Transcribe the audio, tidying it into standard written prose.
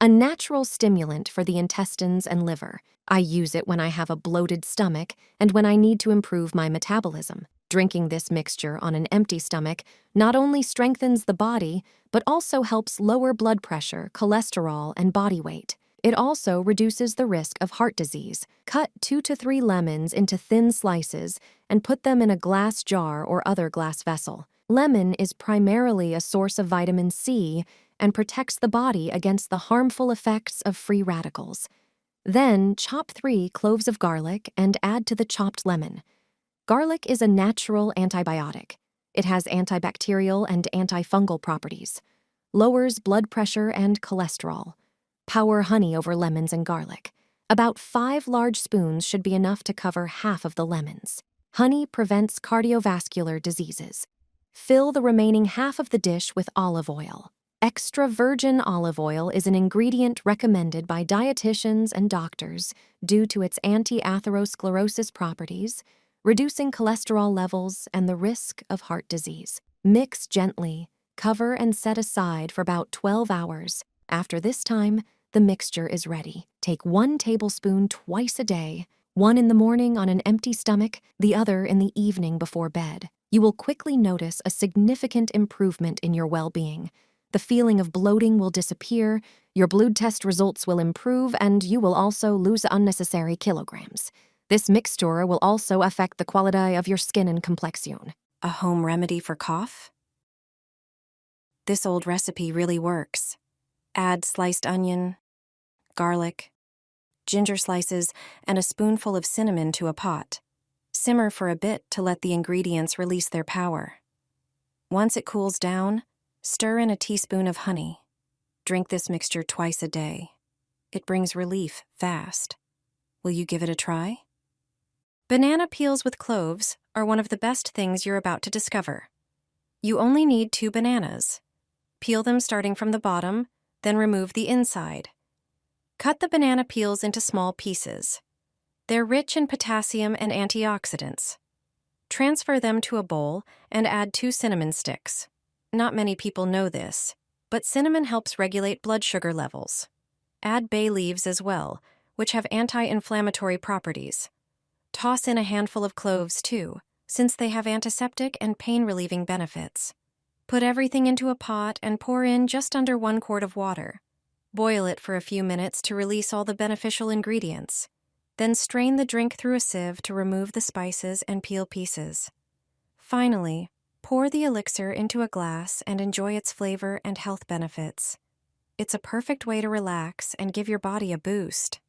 a natural stimulant for the intestines and liver. I use it when I have a bloated stomach and when I need to improve my metabolism. Drinking this mixture on an empty stomach not only strengthens the body, but also helps lower blood pressure, cholesterol, and body weight. It also reduces the risk of heart disease. Cut 2 to 3 lemons into thin slices and put them in a glass jar or other glass vessel. Lemon is primarily a source of vitamin C and protects the body against the harmful effects of free radicals. Then, chop 3 cloves of garlic and add to the chopped lemon. Garlic is a natural antibiotic. It has antibacterial and antifungal properties, lowers blood pressure and cholesterol. Pour honey over lemons and garlic. About 5 large spoons should be enough to cover half of the lemons. Honey prevents cardiovascular diseases. Fill the remaining half of the dish with olive oil. Extra virgin olive oil is an ingredient recommended by dietitians and doctors due to its anti-atherosclerosis properties, reducing cholesterol levels and the risk of heart disease. Mix gently, cover and set aside for about 12 hours. After this time, the mixture is ready. Take 1 tablespoon twice a day, one in the morning on an empty stomach, the other in the evening before bed. You will quickly notice a significant improvement in your well-being. The feeling of bloating will disappear, your blood test results will improve, and you will also lose unnecessary kilograms. This mixture will also affect the quality of your skin and complexion. A home remedy for cough? This old recipe really works. Add sliced onion, garlic, ginger slices, and a spoonful of cinnamon to a pot. Simmer for a bit to let the ingredients release their power. Once it cools down, stir in a teaspoon of honey. Drink this mixture twice a day. It brings relief fast. Will you give it a try? Banana peels with cloves are one of the best things you're about to discover. You only need 2 bananas. Peel them starting from the bottom, then remove the inside. Cut the banana peels into small pieces. They're rich in potassium and antioxidants. Transfer them to a bowl and add 2 cinnamon sticks. Not many people know this, but cinnamon helps regulate blood sugar levels. Add bay leaves as well, which have anti-inflammatory properties. Toss in a handful of cloves too, since they have antiseptic and pain-relieving benefits. Put everything into a pot and pour in just under 1 quart of water. Boil it for a few minutes to release all the beneficial ingredients. Then strain the drink through a sieve to remove the spices and peel pieces. Finally, pour the elixir into a glass and enjoy its flavor and health benefits. It's a perfect way to relax and give your body a boost.